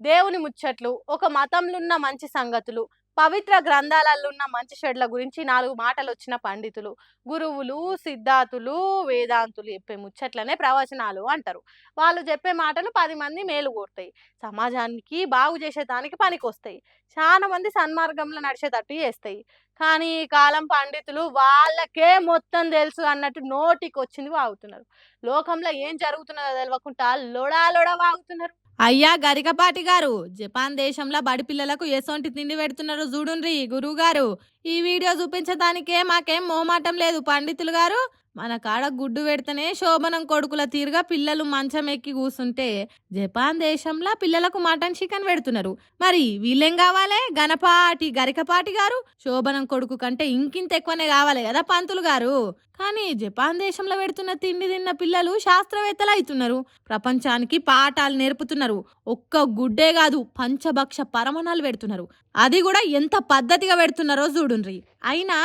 దేవుని ముచ్చట్లు, ఒక మతంలో ఉన్న మంచి సంగతులు, పవిత్ర గ్రంథాలలో ఉన్న మంచి చెడ్ల గురించి 4 మాటలొచ్చిన పండితులు, గురువులు, సిద్ధాతులు, వేదాంతులు చెప్పే ముచ్చట్లనే ప్రవచనాలు అంటారు. వాళ్ళు చెప్పే మాటలు 10 మంది మేలు కోరుతాయి. సమాజానికి బాగు చేసేదానికి పనికొస్తాయి. చాలా మంది సన్మార్గంలో నడిచేటట్టు చేస్తాయి. కానీ ఈ కాలం పండితులు వాళ్ళకే మొత్తం తెలుసు అన్నట్టు నోటికొచ్చింది వాగుతున్నారు. లోకంలో ఏం జరుగుతున్నదో తెలవకుండా లొడా లొడ వాగుతున్నారు. అయ్యా గరికపాటి గారు, జపాన్ దేశంలో బడి పిల్లలకు ఎసొంటి తిండి పెడుతున్నారు చూడుండ్రి గురువు గారు. ఈ వీడియో చూపించడానికే మాకేం మోమాటం లేదు పండితులు గారు. మన కాడ గుడ్డు పెడితేనే శోభనం కొడుకుల తీరుగా పిల్లలు మంచం ఎక్కి కూసుంటే జపాన్ దేశంలో పిల్లలకు మటన్ చికెన్ పెడుతున్నారు. మరి వీళ్ళేం కావాలి? గరికపాటి గారు, శోభనం కొడుకు కంటే ఇంకింత ఎక్కువనే కావాలి కదా పంతులు గారు. కానీ జపాన్ దేశంలో పెడుతున్న తిండి తిన్న పిల్లలు శాస్త్రవేత్తలు అవుతున్నారు, ప్రపంచానికి పాఠాలు నేర్పుతున్నారు. ఒక్క గుడ్డే కాదు, పంచభక్ష పరమణాలు పెడుతున్నారు. అది కూడా ఎంత పద్ధతిగా పెడుతున్నారో చూడుండ్రి. అయినా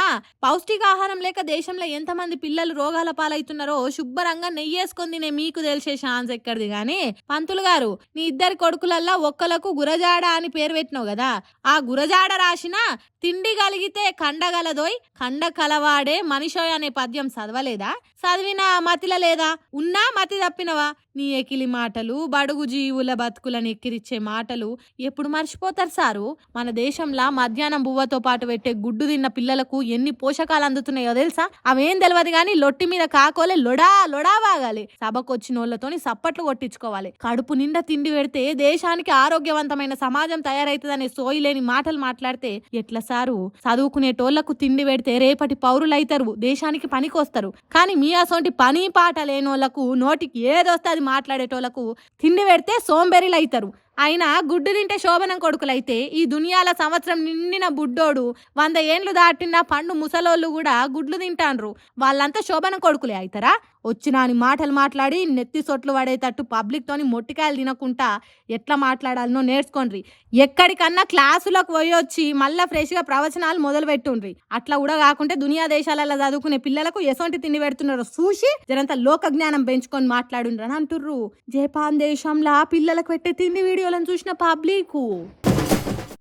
పౌష్టికాహారం లేక దేశంలో ఎంతమంది పిల్లలు రోగాల పాలవుతున్నారో శుభ్రంగా నెయ్యేసుకొని తినే మీకు తెలిసే ఛాన్స్ ఎక్కడిది. గాని పంతులు గారు, నీ ఇద్దరి కొడుకులల్లా ఒక్కలకు గురజాడ అని పేరు పెట్టినావు కదా, ఆ గురజాడ రాసిన తిండి కలిగితే కండగలదోయ్ కండ కలవాడే మనిషోయ్ అనే పద్యం చదవలేదా? చదివిన మతిల లేదా? ఉన్నా మతి తప్పినవా? నీ ఎకిలి మాటలు, బడుగు జీవుల బతుకులను ఎక్కిరిచ్చే మాటలు ఎప్పుడు మర్చిపోతారు సారు? మన దేశంలో మధ్యాహ్నం బువ్వతో పాటు పెట్టే గుడ్డు తిన్న పిల్లలకు ఎన్ని పోషకాలు అందుతున్నాయో తెలుసా? అవేం తెలియదు గాని లొట్టి మీద కాకోలే లొడా లొడా వాగాలి. సభకొచ్చిన వాళ్ళతోని సప్పట్లు కొట్టించుకోవాలి. కడుపు నిండా తిండి పెడితే దేశానికి ఆరోగ్యవంతమైన సమాజం తయారైతుందనే సోయి లేని మాటలు మాట్లాడితే ఎట్లా సారు? చదువుకునేటోళ్లకు తిండి పెడితే రేపటి పౌరులైతారు, దేశానికి పనికొస్తారు. కానీ మీ అసొంటి పని పాట లేనోళ్లకు నోటికి ఏదొస్తే మాట్లాడేటోళ్లకు తిండి పెడితే సోంబేరిలు అవుతారు. అయినా గుడ్డు తింటే శోభనం కొడుకులైతే ఈ దునియాల సంవత్సరం నిండిన బుడ్డోడు 100 ఏండ్లు దాటిన పండు ముసలోళ్ళు కూడా గుడ్లు తింటాండ్రు. వాళ్ళంతా శోభనం కొడుకులే అవుతారా? వచ్చినాని మాటలు మాట్లాడి నెత్తి సొట్లు పడేటట్టు పబ్లిక్ తోని మొట్టికాయలు తినకుండా ఎట్లా మాట్లాడాలనో నేర్చుకోండి. ఎక్కడికన్నా క్లాసులకు పోయొచ్చి మళ్ళా ఫ్రెష్ గా ప్రవచనాలు మొదలు పెట్టుండ్రి. అట్లా కూడా కాకుంటే దునియా దేశాలలో చదువుకునే పిల్లలకు ఎసొంటి తిండి పెడుతున్నారో చూసి జరంత లోక జ్ఞానం పెంచుకొని మాట్లాడుండ్రు అని అంటుర్రు. జపాన్ దేశంలో పిల్లలకు పెట్టే తిండి వీడియోలను చూసిన పబ్లిక్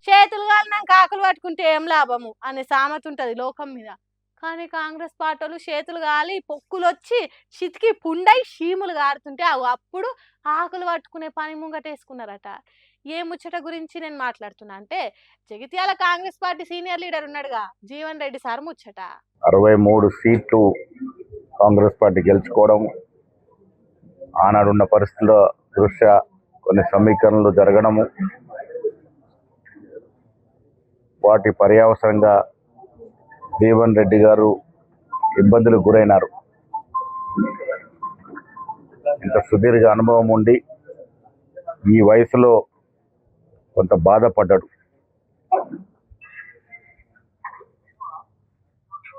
చేతులు కాలినాక ఆకులు పట్టుకుంటే ఏం లాభము అనే సామెత ఉంటది లోకం మీద. కానీ కాంగ్రెస్ పార్టీలు చేతులు గాలి పొక్కులు వచ్చి చితికి పుండై చీములు గారుతుంటే అప్పుడు ఆకులు పట్టుకునే పని ముంగటేసుకున్నారట. ఏ ముచ్చట గురించి నేను మాట్లాడుతున్నా అంటే, Jagtial Congress party senior leader ఉన్నాడుగా జీవన్ రెడ్డి సార్ ముచ్చట. 63 సీట్లు కాంగ్రెస్ పార్టీ గెలుచుకోవడం, ఆనాడున్న పరిస్థితుల దృష్ట్యా కొన్ని సమీకరణలు జరగడము, వాటి పర్యవసరంగా జీవన్ రెడ్డి గారు ఇబ్బందులకు గురైనారు. ఇంత సుదీర్ఘ అనుభవం ఉండి ఈ వయసులో కొంత బాధపడ్డాడు.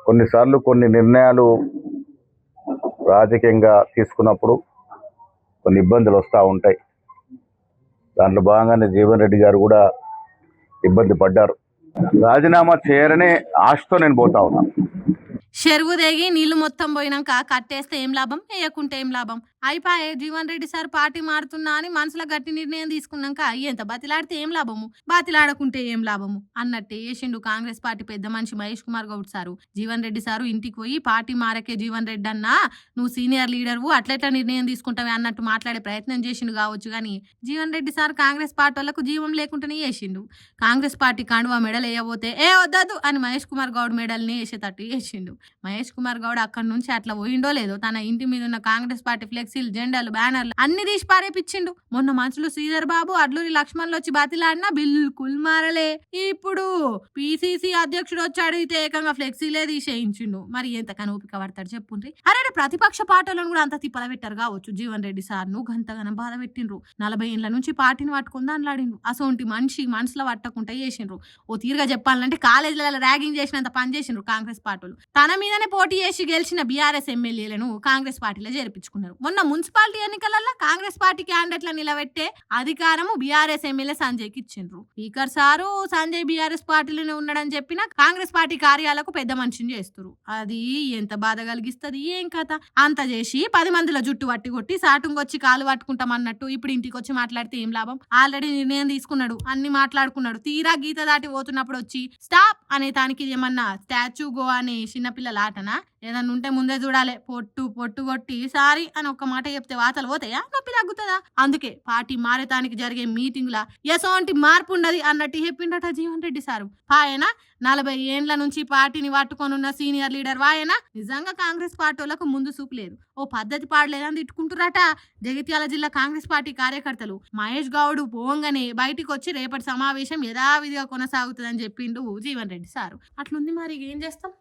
కొన్నిసార్లు కొన్ని నిర్ణయాలు రాజకీయంగా తీసుకున్నప్పుడు కొన్ని ఇబ్బందులు వస్తూ ఉంటాయి. దాంట్లో భాగంగానే జీవన్ రెడ్డి గారు కూడా ఇబ్బంది పడ్డారు. రాజీనామా చేయరనే ఆశతో నేను పోతా ఉన్నా. చెరువు దేగి నీళ్లు మొత్తం పోయినాక కట్టేస్తే ఏం లాభం, వేయకుంటే ఏం లాభం? అయిపోయే జీవన్ రెడ్డి సార్ పార్టీ మారుతున్నా అని మనసులో గట్టి నిర్ణయం తీసుకున్నాక ఎంత బతిలాడితే ఏం లాభము, బాతిలాడకుంటే ఏం లాభము అన్నట్టే వేసిండు కాంగ్రెస్ పార్టీ పెద్ద మనిషి మహేష్ కుమార్ గౌడ్ సారు. జీవన్ రెడ్డి సారు ఇంటికి పోయి పార్టీ మారకే జీవన్ రెడ్డి అన్నా నువ్వు సీనియర్ లీడర్వు అట్లెట్లా నిర్ణయం తీసుకుంటావే అన్నట్టు మాట్లాడే ప్రయత్నం చేసిండు కావచ్చు. కానీ జీవన్ రెడ్డి సార్ కాంగ్రెస్ పార్టీ వాళ్ళకు జీవం లేకుండానే వేసిండు. కాంగ్రెస్ పార్టీ కండువా మెడల్ వేయబోతే వద్దదు అని మహేష్ కుమార్ గౌడ్ మెడల్ని వేసేటట్టు వేసిండు. మహేష్ కుమార్ గౌడ్ అక్కడి నుంచి అట్లా పోయిండో లేదో తన ఇంటి మీద ఉన్న కాంగ్రెస్ పార్టీ ఫ్లెక్సీలు, జెండాలు, బ్యానర్లు అన్ని తీసి పారేపిచ్చిండు. మొన్న మంచులు శ్రీధర్ బాబు, అడ్లూరి లక్ష్మణ్లు వచ్చి బాతిలాడినా బిల్కుల్ మారలే. ఇప్పుడు పిసిసి అధ్యక్షుడు వచ్చి అడిగితే ఏకంగా ఫ్లెక్సీలే తీసేయించిండు. మరి ఎంతకని ఓపిక పడతాడు చెప్పుండ్రి. అరే ప్రతిపక్ష పార్టీలను కూడా అంత తిప్పల పెట్టారు కావచ్చు జీవన్ రెడ్డి సార్ ను గంతగానం బాధ పెట్టిండ్రు. 40 ఏళ్ల నుంచి పార్టీని పట్టుకుందా అట్లాడిండు. అసోంటి మనిషి మనసులో పట్టకుండా చేసిండ్రు. ఓ తీరుగా చెప్పాలంటే కాలేజీలలో ర్యాగింగ్ చేసినంత పని చేసిండ్రు కాంగ్రెస్ పార్టీలు. తన మీదనే పోటీ చేసి గెలిచిన బీఆర్ఎస్ ఎమ్మెల్యేలను కాంగ్రెస్ పార్టీలో చేర్పించుకున్నారు. మొన్న మొన్న మున్సిపాలిటీ ఎన్నికలలో కాంగ్రెస్ పార్టీ క్యాండిడేట్ల నిలబెట్టే అధికారము బీఆర్ఎస్ ఎమ్మెల్యే సంజయ్కి ఇచ్చిండ్రు. స్పీకర్ సారు సంజయ్ బీఆర్ఎస్ పార్టీలోనే ఉన్నాడని చెప్పినా కాంగ్రెస్ పార్టీ కార్యాలకు పెద్ద మనిషిని చేస్తారు. అది ఎంత బాధ కలిగిస్తుంది ఏం కథ. అంత చేసి 10 మందిలో జుట్టు పట్టి కొట్టి సాటుంగొచ్చి కాలు పట్టుకుంటాం అన్నట్టు ఇప్పుడు ఇంటికి వచ్చి మాట్లాడితే ఏం లాభం. ఆల్రెడీ నిర్ణయం తీసుకున్నాడు, అన్ని మాట్లాడుకున్నాడు. తీరా గీత దాటి పోతున్నప్పుడు వచ్చి స్టాప్ అనే దానికి ఏమన్నా స్టాచ్యూ గో అనే చిన్నపిల్లల ఆటనా? ఏదన్నా ఉంటే ముందే చూడాలి. పొట్టు కొట్టి సారీ అని ఒక్క మాట చెప్తే వాతలు పోతాయా, నొప్పి తగ్గుతుందా? అందుకే పార్టీ మారేతానికి జరిగే మీటింగ్ లా ఎసోంటి మార్పు ఉండదు అన్నట్టు చెప్పిండట జీవన్ రెడ్డి సారు. ఆయన 40 ఏండ్ల నుంచి పార్టీని పట్టుకొనున్న సీనియర్ లీడర్ వాయన నిజంగా కాంగ్రెస్ పార్టీలకు ముందు చూపు లేదు, ఓ పద్ధతి పాడలేదని తిట్టుకుంటురట జగిత్యాల జిల్లా కాంగ్రెస్ పార్టీ కార్యకర్తలు. మహేష్ గౌడ్ పోంగనే బయటికి వచ్చి రేపటి సమావేశం యథావిధిగా కొనసాగుతుందని చెప్పిండు జీవన్ రెడ్డి సారు. అట్లుంది మరి ఏం చేస్తాం.